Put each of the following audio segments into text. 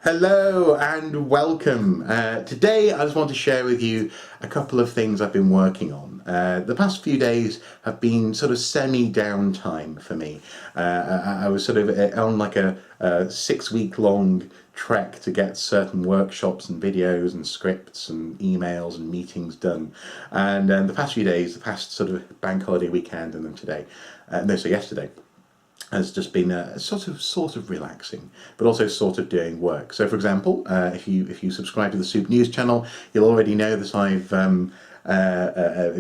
Hello and welcome. Today I just want to share with you a couple of things I've been working on. The past few days have been sort of semi-downtime for me. I was sort of on like a 6-week long trek to get certain workshops and videos and scripts and emails and meetings done. And the past few days, the past sort of bank holiday weekend and then today, yesterday, has just been sort of relaxing, but also sort of doing work. So, for example, if you subscribe to the Soup News channel, you'll already know that I've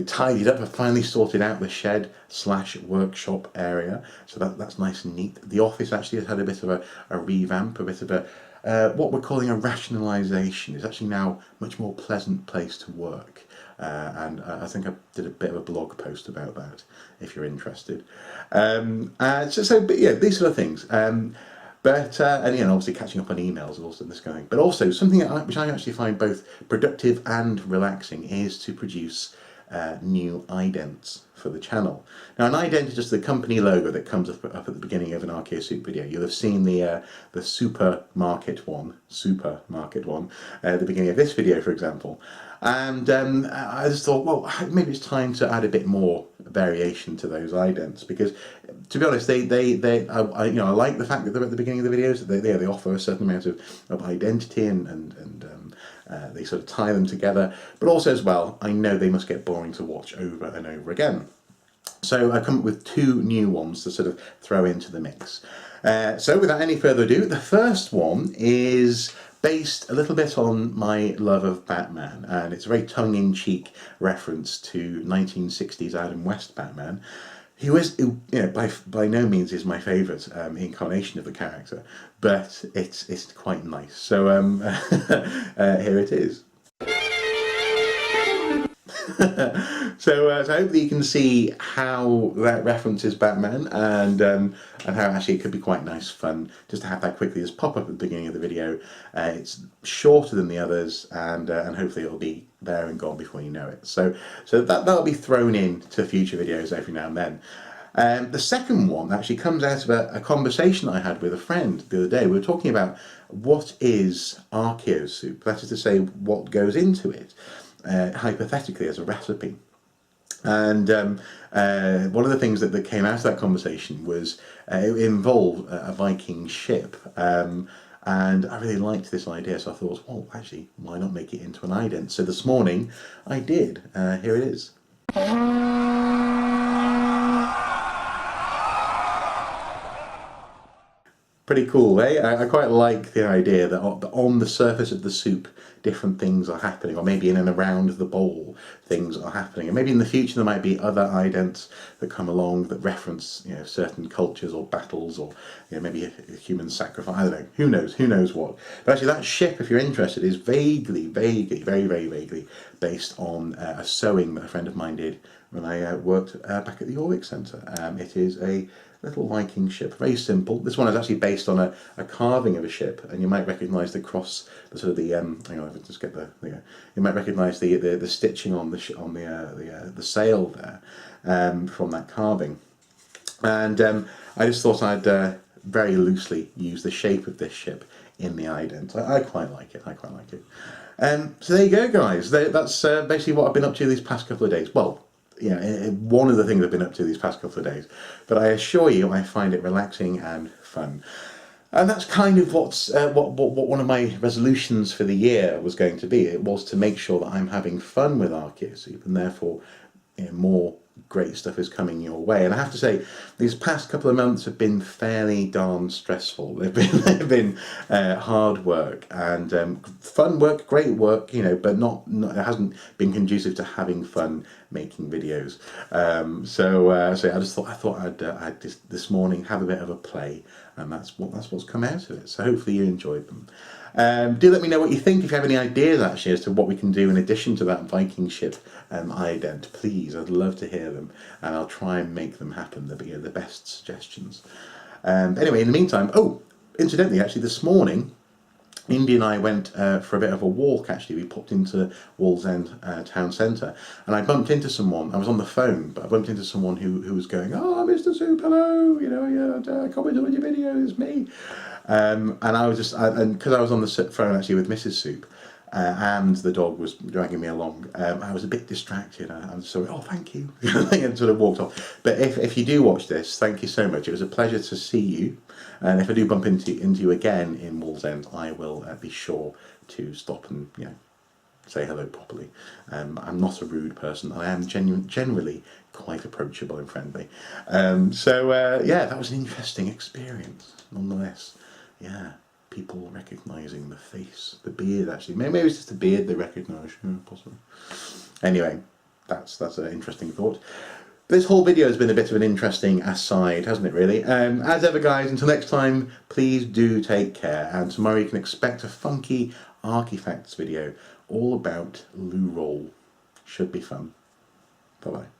tidied up. I've finally sorted out the shed/workshop area, so that's nice and neat. The office actually has had a bit of a revamp, a bit of a what we're calling a rationalisation. It's actually now a much more pleasant place to work. And I think I did a bit of a blog post about that, if you're interested. But yeah, these sort of things. And obviously catching up on emails and also this kind of thing. But also something which I actually find both productive and relaxing is to produce new idents for the channel. Now, an ident is just the company logo that comes up at the beginning of an Archaeosoup video. You'll have seen the supermarket one, at the beginning of this video, for example. And I just thought, well, maybe it's time to add a bit more variation to those idents, because, to be honest, I like the fact that they're at the beginning of the videos. They offer a certain amount of identity and they sort of tie them together. But also, as well, I know they must get boring to watch over and over again. So I've come up with 2 new ones to sort of throw into the mix. So without any further ado, the first one is based a little bit on my love of Batman, and it's a very tongue-in-cheek reference to 1960s Adam West Batman, who by no means is my favourite incarnation of the character, but it's quite nice. So here it is. So hopefully you can see how that references Batman, and how actually it could be quite nice fun just to have that quickly just pop up at the beginning of the video. It's shorter than the others, and hopefully it'll be there and gone before you know it. So that'll be thrown in to future videos every now and then. The second one actually comes out of a conversation I had with a friend the other day. We were talking about what is Archaeosoup, that is to say, what goes into it, hypothetically as a recipe. And one of the things that came out of that conversation was it involved a Viking ship. And I really liked this idea, so I thought, well, actually, why not make it into an ident? So this morning I did. Here it is. Pretty cool, eh? I quite like the idea that on the surface of the soup different things are happening, or maybe in and around the bowl things are happening, and maybe in the future there might be other idents that come along that reference certain cultures or battles, or maybe a human sacrifice. I don't know. Who knows what? But actually, that ship, if you're interested, is very vaguely based on a sewing that a friend of mine did when I worked back at the Warwick Centre. It is a little Viking ship, very simple. This one is actually based on a carving of a ship, and you might recognise the cross, the sort of the hang on, if I just get you might recognise the stitching on the sail there from that carving. And I just thought I'd very loosely use the shape of this ship in the ident. I quite like it. So there you go, guys. That's basically what I've been up to these past couple of days. Well, one of the things I've been up to these past couple of days, but I assure you I find it relaxing and fun. And that's kind of what one of my resolutions for the year was going to be. It was to make sure that I'm having fun with Archaeosoup, and therefore more great stuff is coming your way. And I have to say, these past couple of months have been fairly darn stressful. They've been hard work and fun work, great work, but not it hasn't been conducive to having fun making videos. So I thought I'd just this morning have a bit of a play, and that's what's come out of it. So hopefully you enjoyed them. Do let me know what you think. If you have any ideas actually as to what we can do in addition to that Viking ship ident, please, I'd love to hear them, and I'll try and make them happen. They'll be the best suggestions. Anyway, in the meantime, incidentally, actually this morning, Indy and I went for a bit of a walk. Actually, we popped into Wallsend town centre, and I bumped into someone. I was on the phone, but I bumped into someone who was going, "Oh, Mr. Soup, hello! I commented on your video. It's me." And I was just, and because I was on the phone actually with Mrs. Soup, and the dog was dragging me along, I was a bit distracted. I'm sorry, oh thank you, and sort of walked off. But if you do watch this, thank you so much. It was a pleasure to see you, and if I do bump into you again in Wallsend, I will be sure to stop and say hello properly. I'm not a rude person. I am generally quite approachable and friendly. Yeah, that was an interesting experience nonetheless. Yeah, people recognising the face, the beard actually. Maybe it was just the beard they recognised, possibly. Anyway, that's an interesting thought. This whole video has been a bit of an interesting aside, hasn't it really? As ever guys, until next time, please do take care, and tomorrow you can expect a funky artifacts video all about loo roll. Should be fun. Bye bye.